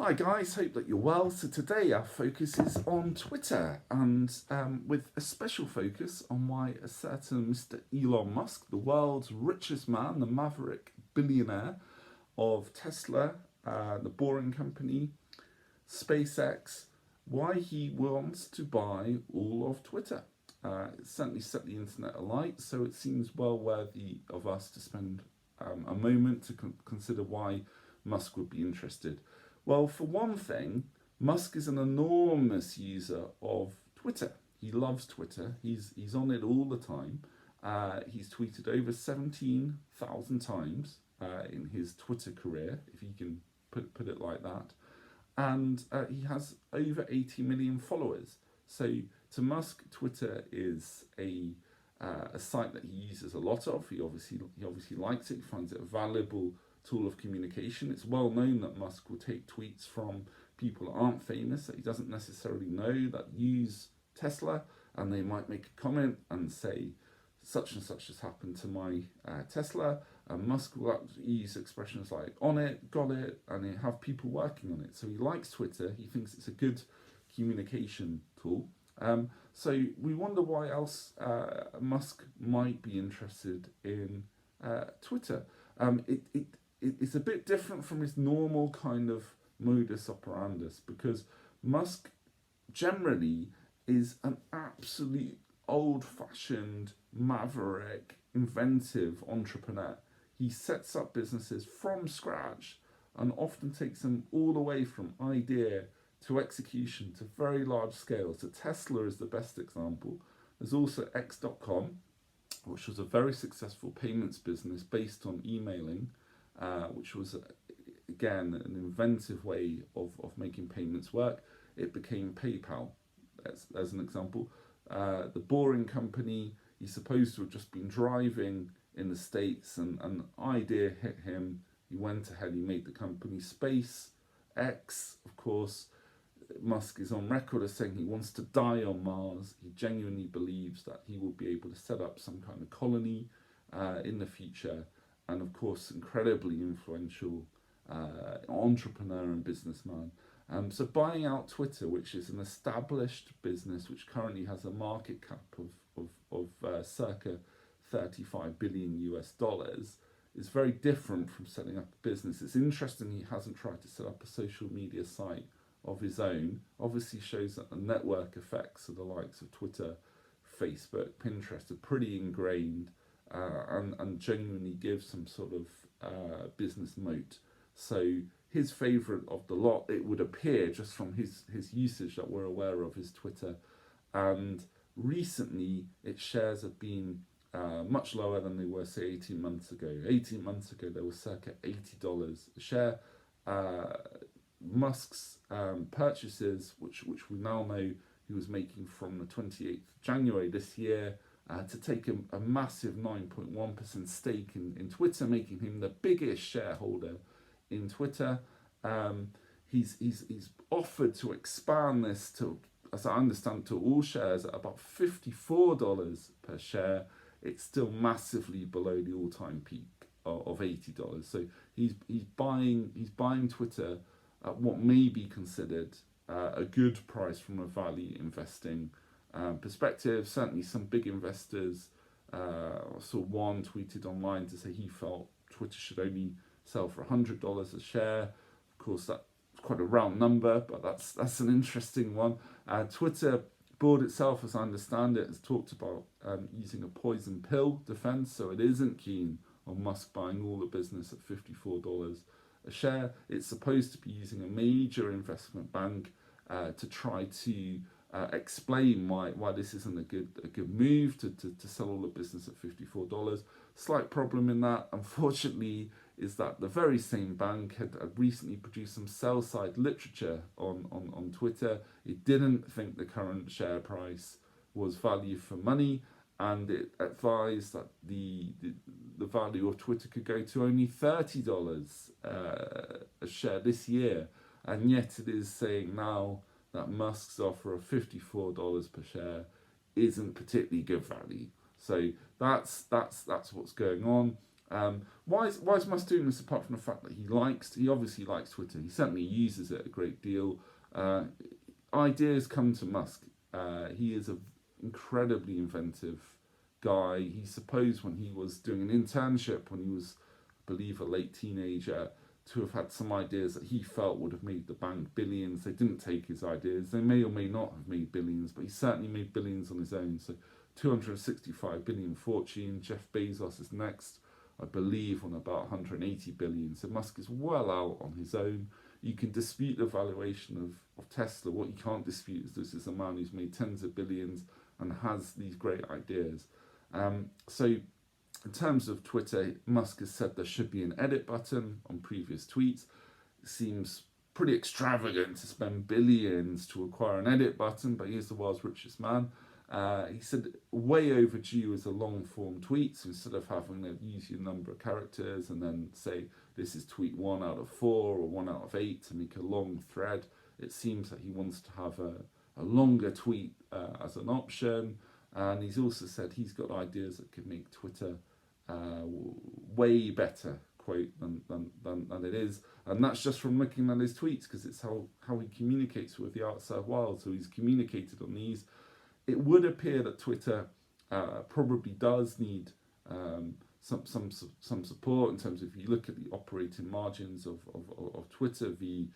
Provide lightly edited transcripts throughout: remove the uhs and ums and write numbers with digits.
Hi guys, hope that you're well. So today our focus is on Twitter and with a special focus on why a certain Mr. Elon Musk, the world's richest man, the maverick billionaire of Tesla, the Boring Company, SpaceX, why he wants to buy all of Twitter. It certainly set the internet alight, so it seems well worthy of us to spend a moment to consider why Musk would be interested. Well, for one thing, Musk is an enormous user of Twitter. He loves Twitter. He's on it all the time. He's tweeted over 17,000 times in his Twitter career, if you can put it like that. And he has over 80 million followers. So to Musk, Twitter is a site that he uses a lot of. He obviously likes it. He finds it a valuable tool of communication. It's well known that Musk will take tweets from people that aren't famous, that he doesn't necessarily know, that use Tesla, and they might make a comment and say, such and such has happened to my Tesla, and Musk will use expressions like on it, got it, and he have people working on it. So he likes Twitter. He thinks it's a good communication tool. So we wonder why else Musk might be interested in Twitter. It's a bit different from his normal kind of modus operandus because Musk generally is an absolute old-fashioned, maverick, inventive entrepreneur. He sets up businesses from scratch and often takes them all the way from idea to execution to very large scale. So Tesla is the best example. There's also X.com, which was a very successful payments business based on emailing, which was, again, an inventive way of making payments work. It became PayPal, as an example. The Boring Company, he's supposed to have just been driving in the States and an idea hit him. He went ahead, he made the company SpaceX, of course. Musk is on record as saying he wants to die on Mars. He genuinely believes that he will be able to set up some kind of colony in the future. And of course, incredibly influential entrepreneur and businessman. So buying out Twitter, which is an established business which currently has a market cap of circa 35 billion US dollars, is very different from setting up a business. It's interesting he hasn't tried to set up a social media site of his own. Obviously shows that the network effects of the likes of Twitter, Facebook, Pinterest are pretty ingrained and genuinely give some sort of business moat. So his favourite of the lot, it would appear, just from his usage that we're aware of, is Twitter. And recently, its shares have been much lower than they were, say, 18 months ago. 18 months ago, they were circa $80 a share. Musk's purchases, which we now know he was making from the 28th of January this year, to take a massive 9.1% stake in Twitter, making him the biggest shareholder in Twitter. He's offered to expand this to, as I understand, to all shares at about $54 per share. It's still massively below the all-time peak of $80. So he's buying Twitter at what may be considered a good price from a value investing perspective. Certainly some big investors, saw one tweeted online to say he felt Twitter should only sell for $100 a share. Of course, that's quite a round number, but that's an interesting one. Twitter board itself, as I understand it, has talked about using a poison pill defense, so it isn't keen on Musk buying all the business at $54 a share. It's supposed to be using a major investment bank to try to explain why this isn't a good move to sell all the business at $54. Slight problem in that, unfortunately, is that the very same bank had recently produced some sell-side literature on Twitter. It didn't think the current share price was value for money, and it advised that the value of Twitter could go to only $30 a share this year, and yet it is saying now that Musk's offer of $54 per share isn't particularly good value. So that's what's going on. Why is Musk doing this apart from the fact that he obviously likes Twitter. He certainly uses it a great deal. Ideas come to Musk. He is an incredibly inventive guy. He supposed when he was doing an internship, when he was, I believe, a late teenager, to have had some ideas that he felt would have made the bank billions. They didn't take his ideas. They may or may not have made billions, but he certainly made billions on his own. So 265 billion fortune. Jeff Bezos is next, I believe, on about 180 billion. So Musk is well out on his own. You can dispute the valuation of Tesla. What you can't dispute is this is a man who's made tens of billions and has these great ideas. So in terms of Twitter, Musk has said there should be an edit button on previous tweets. It seems pretty extravagant to spend billions to acquire an edit button, but he's the world's richest man. He said way overdue is a long form tweet, so instead of having to use your number of characters and then say this is tweet 1 out of 4 or 1 out of 8 to make a long thread, it seems that he wants to have a longer tweet as an option. And he's also said he's got ideas that could make Twitter way better, quote, than it is. And that's just from looking at his tweets, because it's how he communicates with the outside world. So he's communicated on these. It would appear that Twitter probably does need some support in terms of, if you look at the operating margins of Twitter v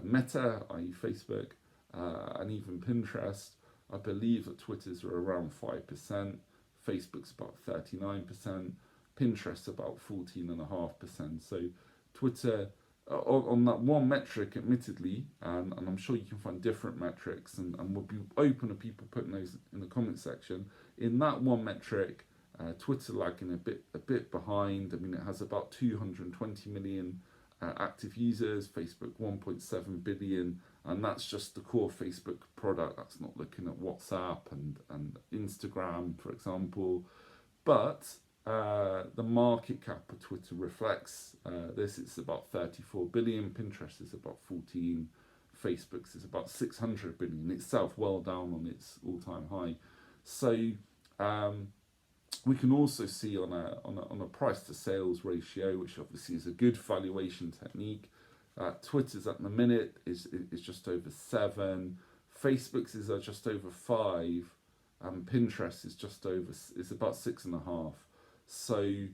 Meta, i.e. Facebook, and even Pinterest. I believe that Twitter's are around 5%, Facebook's about 39%, Pinterest about 14.5%. So Twitter, on that one metric, admittedly, and I'm sure you can find different metrics, and we'll be open to people putting those in the comment section. In that one metric, Twitter lagging a bit behind. I mean, it has about 220 million active users, Facebook 1.7 billion, and that's just the core Facebook product. That's not looking at WhatsApp and Instagram, for example. But the market cap of Twitter reflects this. It's about 34 billion. Pinterest is about 14. Facebook's is about 600 billion itself, well down on its all-time high. So we can also see on a price to sales ratio, which obviously is a good valuation technique. Twitter's at the minute is just over 7. Facebook's is just over 5, and Pinterest is about 6.5. So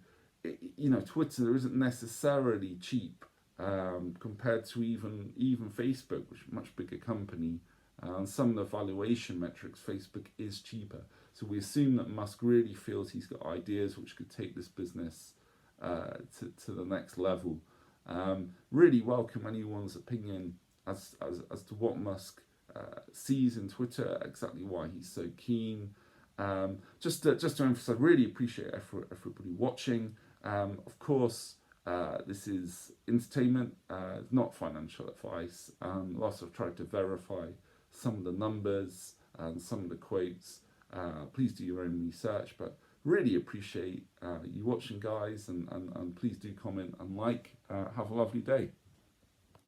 Twitter isn't necessarily cheap compared to even Facebook, which is a much bigger company. And some of the valuation metrics, Facebook is cheaper. So we assume that Musk really feels he's got ideas which could take this business to the next level. Really welcome anyone's opinion as to what Musk sees in Twitter, exactly why he's so keen. Just to emphasize, really appreciate everybody watching. Of course, this is entertainment, not financial advice. Whilst I've tried to verify some of the numbers and some of the quotes, please do your own research, but really appreciate you watching, guys, and please do comment and like. Have a lovely day.